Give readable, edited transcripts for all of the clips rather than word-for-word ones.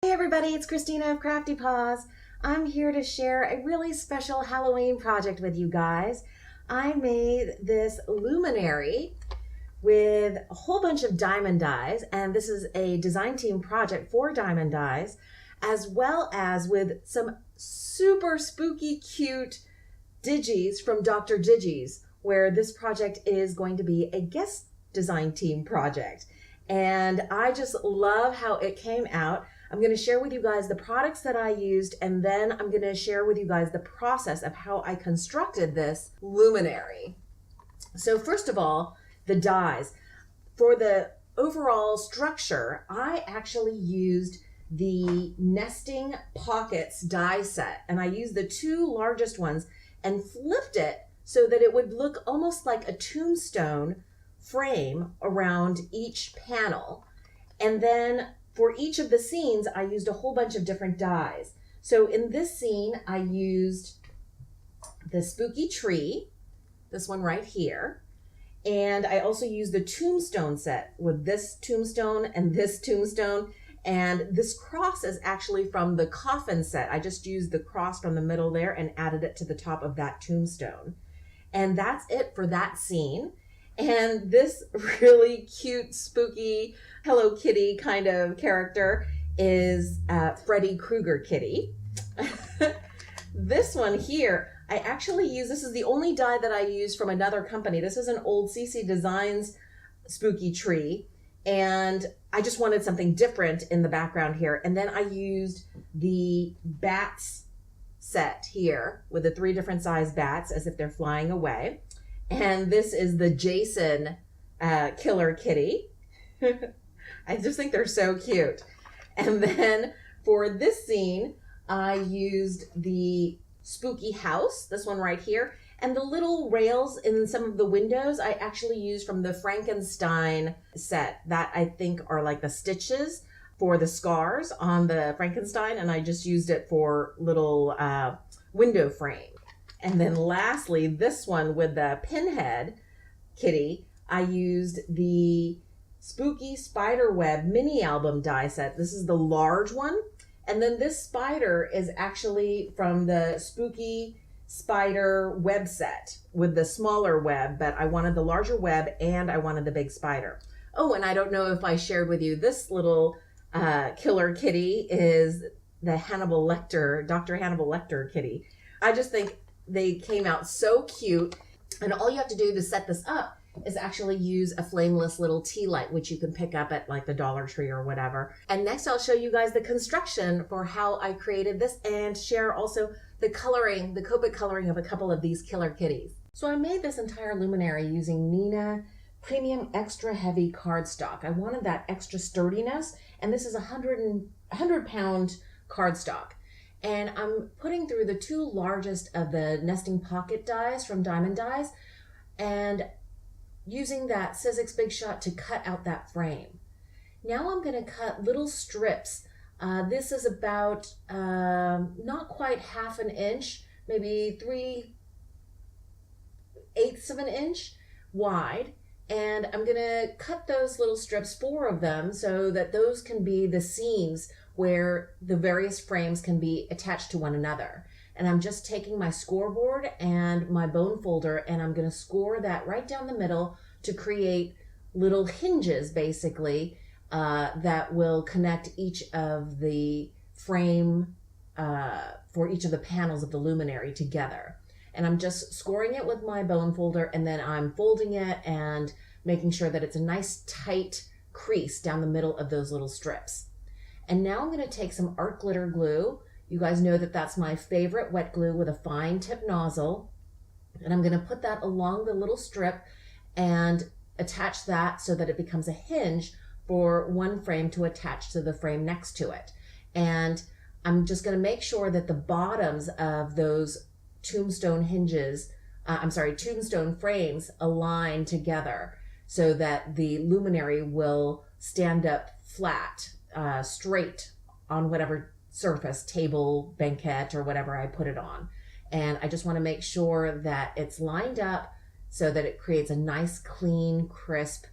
Hey everybody, it's Christina of CraftyPaws. I'm here to share a really special Halloween project with you guys. I made this Luminary with a whole bunch of Diemond Dies, and this is a design team project for Diemond Dies, as well as with some super spooky cute Digis from Dr. Digis, where this project is going to be a guest design team project. And I just love how it came out. I'm going to share with you guys the products that I used, and then I'm going to share with you guys the process of how I constructed this Luminary. So first of all, the dies. For the overall structure, I actually used the Nesting Pockets die set, and I used the two largest ones and flipped it so that it would look almost like a tombstone frame around each panel. And then for each of the scenes, I used a whole bunch of different dies. So in this scene, I used the spooky tree, this one right here. And I also used the tombstone set with this tombstone and this tombstone. And this cross is actually from the coffin set. I just used the cross from the middle there and added it to the top of that tombstone. And that's it for that scene. And this really cute, spooky Hello Kitty kind of character is Freddy Krueger Kitty. This one here, I actually use, this is the only die that I used from another company. This is an old CC Designs spooky tree. And I just wanted something different in the background here. And then I used the bats set here with the 3 different size bats as if they're flying away. And this is the Jason Killer Kitty. I just think they're so cute. And then for this scene, I used the spooky house, this one right here. And the little rails in some of the windows, I actually used from the Frankenstein set that I think are like the stitches for the scars on the Frankenstein. And I just used it for little window frame. And then lastly, this one with the pinhead kitty, I used the Spooky Spiderweb mini album die set. This is the large one. And then this spider is actually from the Spooky Spider web set with the smaller web, but I wanted the larger web and I wanted the big spider. Oh, and I don't know if I shared with you, this little killer kitty is the Hannibal Lecter, Dr. Hannibal Lecter kitty. I just think they came out so cute, and all you have to do to set this up is actually use a flameless little tea light, which you can pick up at like the Dollar Tree or whatever. And next I'll show you guys the construction for how I created this and share also the coloring, the Copic coloring of a couple of these killer kitties. So I made this entire Luminary using Nina Premium Extra Heavy cardstock. I wanted that extra sturdiness, and this is a 100-pound cardstock. And I'm putting through the 2 largest of the Nesting Pocket dies from Diemond Dies and using that Sizzix Big Shot to cut out that frame. Now I'm going to cut little strips. This is about not quite half an inch, maybe 3/8 of an inch wide. And I'm going to cut those little strips, 4 of them, so that those can be the seams where the various frames can be attached to one another. And I'm just taking my scoreboard and my bone folder, and I'm going to score that right down the middle to create little hinges, basically, that will connect each of the frame for each of the panels of the Luminary together. And I'm just scoring it with my bone folder, and then I'm folding it and making sure that it's a nice tight crease down the middle of those little strips. And now I'm going to take some art glitter glue. You guys know that that's my favorite wet glue with a fine tip nozzle. And I'm going to put that along the little strip and attach that so that it becomes a hinge for one frame to attach to the frame next to it. And I'm just going to make sure that the bottoms of those tombstone hinges, tombstone frames align together so that the Luminary will stand up flat, straight on whatever surface, table, banquette, or whatever I put it on. And I just want to make sure that it's lined up so that it creates a nice, clean, crisp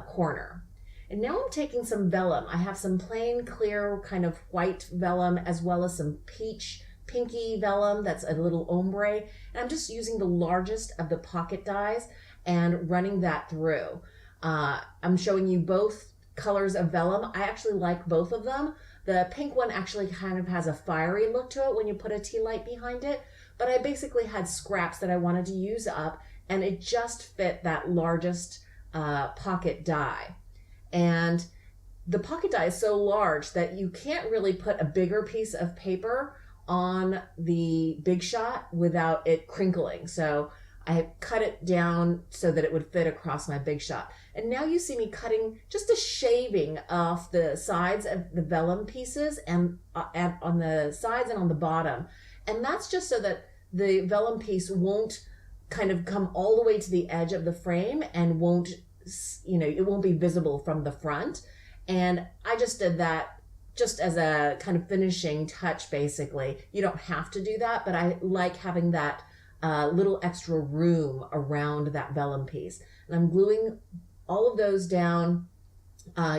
corner. And now I'm taking some vellum. I have some plain clear kind of white vellum as well as some peach pinky vellum that's a little ombre. And I'm just using the largest of the pocket dies and running that through. I'm showing you both colors of vellum. I actually like both of them. The pink one actually kind of has a fiery look to it when you put a tea light behind it, but I basically had scraps that I wanted to use up, and it just fit that largest pocket die. And the pocket die is so large that you can't really put a bigger piece of paper on the Big Shot without it crinkling. So I cut it down so that it would fit across my Big Shot. And now you see me cutting just a shaving off the sides of the vellum pieces and on the sides and on the bottom. And that's just so that the vellum piece won't kind of come all the way to the edge of the frame and won't, it won't be visible from the front. And I just did that just as a kind of finishing touch, basically. You don't have to do that, but I like having that little extra room around that vellum piece. And I'm gluing all of those down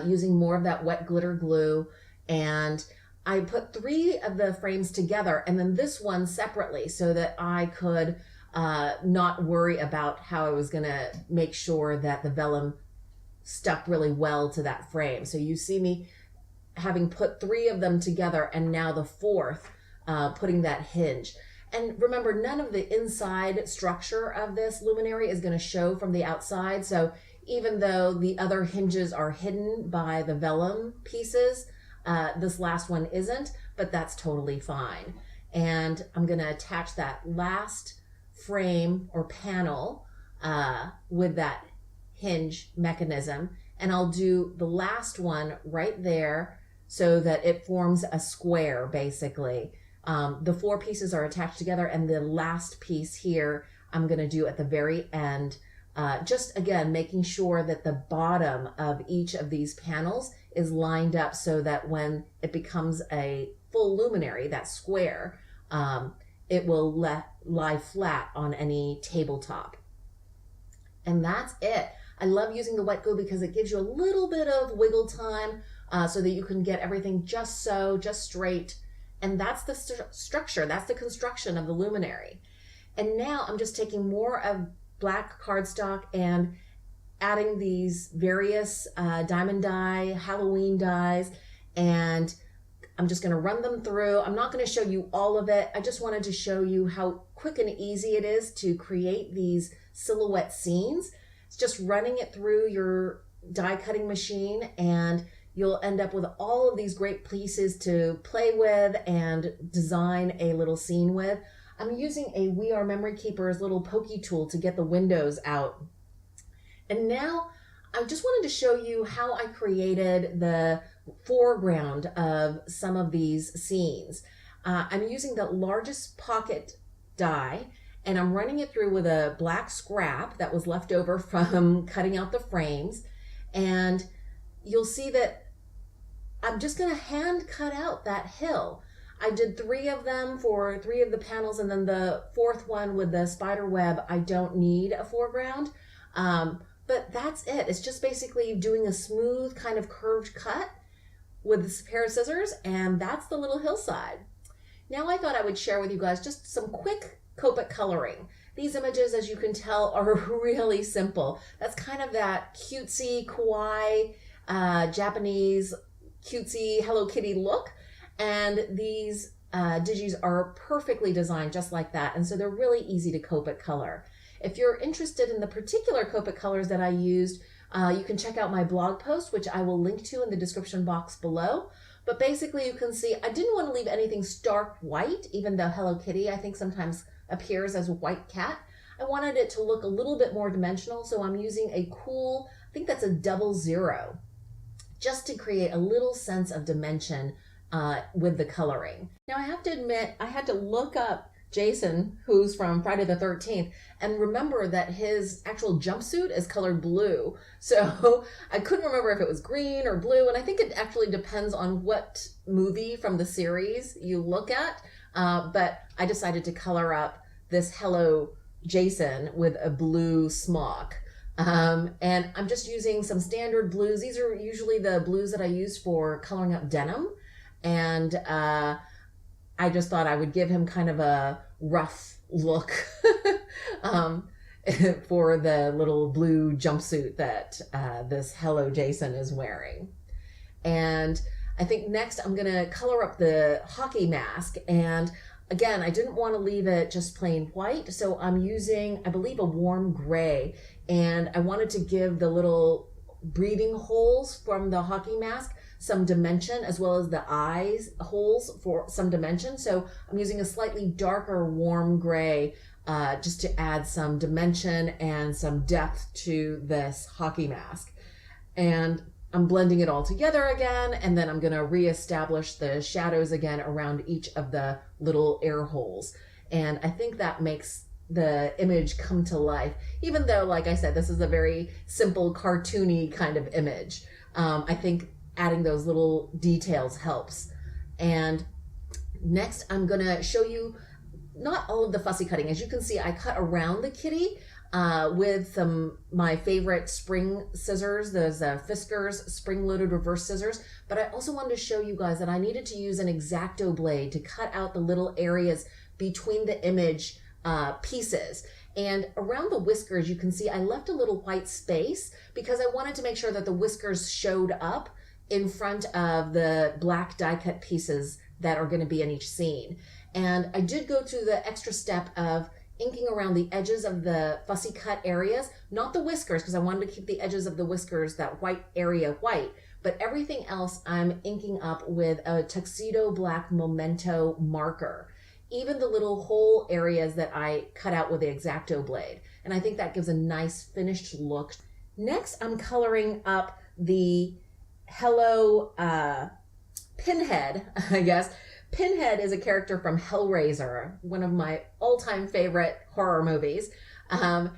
using more of that wet glitter glue. And I put 3 of the frames together and then this one separately so that I could not worry about how I was gonna make sure that the vellum stuck really well to that frame. So you see me having put 3 of them together and now the 4th putting that hinge. And remember, none of the inside structure of this luminary is going to show from the outside. So even though the other hinges are hidden by the vellum pieces, this last one isn't, but that's totally fine. And I'm going to attach that last frame or panel with that hinge mechanism. And I'll do the last one right there so that it forms a square, basically. The 4 pieces are attached together, and the last piece here I'm going to do at the very end, just again making sure that the bottom of each of these panels is lined up so that when it becomes a full luminary, that square, it will lie flat on any tabletop. And that's it. I love using the wet glue because it gives you a little bit of wiggle time so that you can get everything just straight. And that's the structure, that's the construction of the luminary. And now I'm just taking more of black cardstock and adding these various diamond die, Halloween dies, and I'm just gonna run them through. I'm not gonna show you all of it. I just wanted to show you how quick and easy it is to create these silhouette scenes. It's just running it through your die cutting machine and you'll end up with all of these great pieces to play with and design a little scene with. I'm using a We Are Memory Keepers little pokey tool to get the windows out. And now I just wanted to show you how I created the foreground of some of these scenes. I'm using the largest pocket die and I'm running it through with a black scrap that was left over from cutting out the frames. And you'll see that I'm just going to hand cut out that hill. I did 3 of them for 3 of the panels, and then the 4th one with the spider web, I don't need a foreground. But that's it. It's just basically doing a smooth kind of curved cut with this pair of scissors, and that's the little hillside. Now I thought I would share with you guys just some quick Copic coloring. These images, as you can tell, are really simple. That's kind of that cutesy, kawaii, Japanese cutesy Hello Kitty look, and these Digis are perfectly designed just like that, and so they're really easy to Copic color. If you're interested in the particular Copic colors that I used, you can check out my blog post, which I will link to in the description box below. But basically you can see I didn't want to leave anything stark white, even though Hello Kitty I think sometimes appears as a white cat. I wanted it to look a little bit more dimensional, so I'm using a cool, I think that's a 00, just to create a little sense of dimension with the coloring. Now I have to admit, I had to look up Jason, who's from Friday the 13th, and remember that his actual jumpsuit is colored blue. So I couldn't remember if it was green or blue, and I think it actually depends on what movie from the series you look at. But I decided to color up this Hello Jason with a blue smock. And I'm just using some standard blues. These are usually the blues that I use for coloring up denim. And I just thought I would give him kind of a rough look um, for the little blue jumpsuit that this Hello Jason is wearing. And I think next I'm gonna color up the hockey mask. And again, I didn't want to leave it just plain white, so I'm using, I believe, a warm gray. And I wanted to give the little breathing holes from the hockey mask some dimension, as well as the eyes holes for some dimension. So I'm using a slightly darker warm gray just to add some dimension and some depth to this hockey mask. And I'm blending it all together again, and then I'm gonna reestablish the shadows again around each of the little air holes. And I think that makes the image come to life, even though, like I said, this is a very simple cartoony kind of image. I think adding those little details helps. And next I'm gonna show you not all of the fussy cutting. As you can see, I cut around the kitty with my favorite spring scissors, those Fiskars spring-loaded reverse scissors. But I also wanted to show you guys that I needed to use an X-Acto blade to cut out the little areas between the image pieces. And around the whiskers, you can see I left a little white space because I wanted to make sure that the whiskers showed up in front of the black die cut pieces that are going to be in each scene. And I did go to the extra step of inking around the edges of the fussy cut areas, not the whiskers, because I wanted to keep the edges of the whiskers, that white area, white, but everything else I'm inking up with a tuxedo black Memento marker, even the little hole areas that I cut out with the X-Acto blade. And I think that gives a nice finished look. Next, I'm coloring up the Hello Pinhead, I guess. Pinhead is a character from Hellraiser, one of my all-time favorite horror movies. And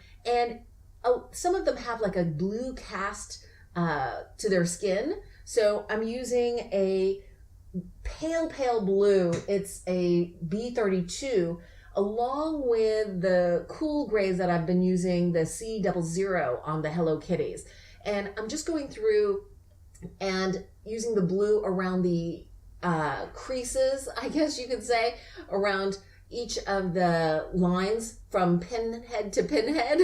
some of them have like a blue cast to their skin. So I'm using a pale blue. It's a B32, along with the cool grays that I've been using, the C00 on the Hello Kitties. And I'm just going through and using the blue around the creases, I guess you could say, around each of the lines from pinhead to pinhead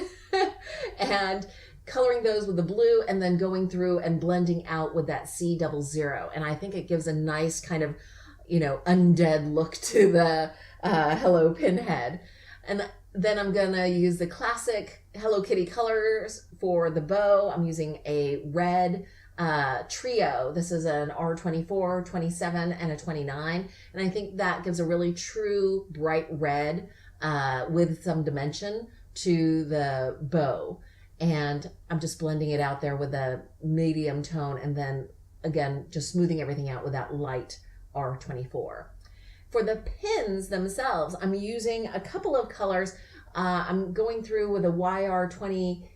and coloring those with the blue, and then going through and blending out with that C00. And I think it gives a nice kind of, undead look to the Hello Pinhead. And then I'm gonna use the classic Hello Kitty colors for the bow. I'm using a red trio. This is an R24, 27, and a 29. And I think that gives a really true bright red with some dimension to the bow. And I'm just blending it out there with a medium tone, and then again, just smoothing everything out with that light R24. For the pins themselves, I'm using a couple of colors. I'm going through with a YR26,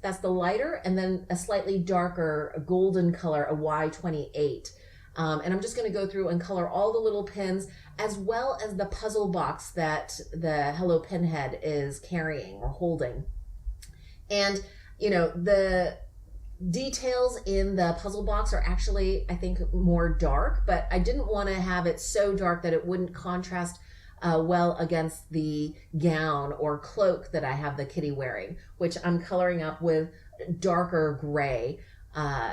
that's the lighter, and then a slightly darker golden color, a Y28. And I'm just going to go through and color all the little pins, as well as the puzzle box that the Hello Pinhead is carrying or holding. And, the details in the puzzle box are actually, I think, more dark, but I didn't want to have it so dark that it wouldn't contrast well against the gown or cloak that I have the kitty wearing, which I'm coloring up with darker gray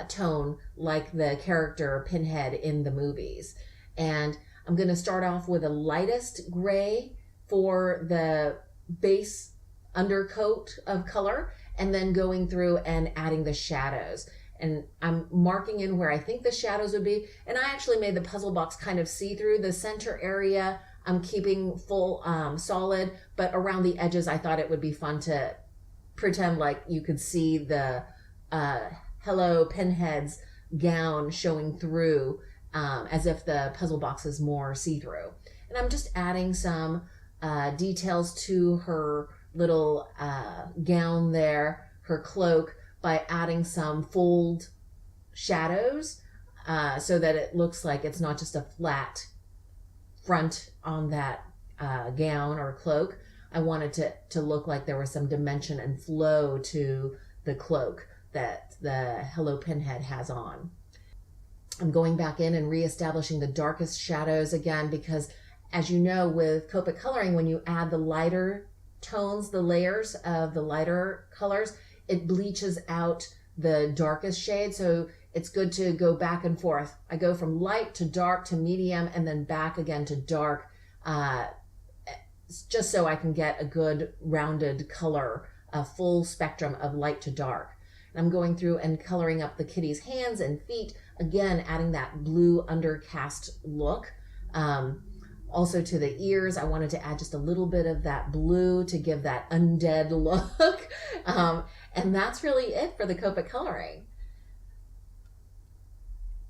tone like the character Pinhead in the movies. And I'm going to start off with the lightest gray for the base undercoat of color, and then going through and adding the shadows. And I'm marking in where I think the shadows would be. And I actually made the puzzle box kind of see-through. The center area I'm keeping full solid, but around the edges I thought it would be fun to pretend like you could see the Hello Pinhead's gown showing through, as if the puzzle box is more see-through. And I'm just adding some details to her little gown there, her cloak, by adding some fold shadows so that it looks like it's not just a flat front on that gown or cloak. I wanted to look like there was some dimension and flow to the cloak that the Hello Pinhead has on. I'm going back in and reestablishing the darkest shadows again, because as you know, with Copic coloring, when you add the lighter tones, the layers of the lighter colors, it bleaches out the darkest shade. So it's good to go back and forth. I go from light to dark to medium and then back again to dark, just so I can get a good rounded color, a full spectrum of light to dark. And I'm going through and coloring up the kitty's hands and feet, again adding that blue undercast look. Also to the ears, I wanted to add just a little bit of that blue to give that undead look. And that's really it for the Copic coloring.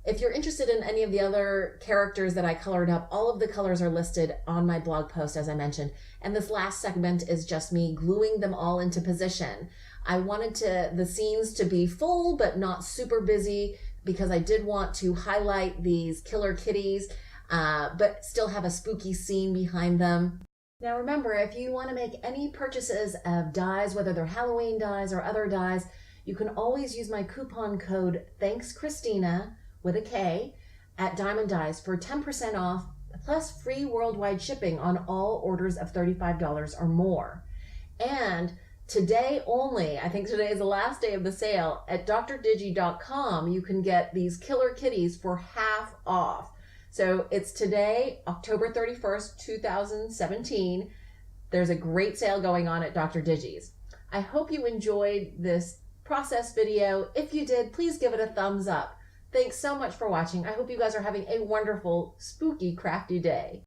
If you're interested in any of the other characters that I colored up, all of the colors are listed on my blog post, as I mentioned. And this last segment is just me gluing them all into position. I wanted the scenes to be full, but not super busy, because I did want to highlight these killer kitties, but still have a spooky scene behind them. Now remember, if you want to make any purchases of dies, whether they're Halloween dies or other dies, you can always use my coupon code ThanksChristina with a K at Diemond Dies for 10% off plus free worldwide shipping on all orders of $35 or more. And today only, I think today is the last day of the sale, at drdigi.com you can get these killer kitties for half off. So it's today, October 31st, 2017. There's a great sale going on at Dr. Digis. I hope you enjoyed this process video. If you did, please give it a thumbs up. Thanks so much for watching. I hope you guys are having a wonderful, spooky, crafty day.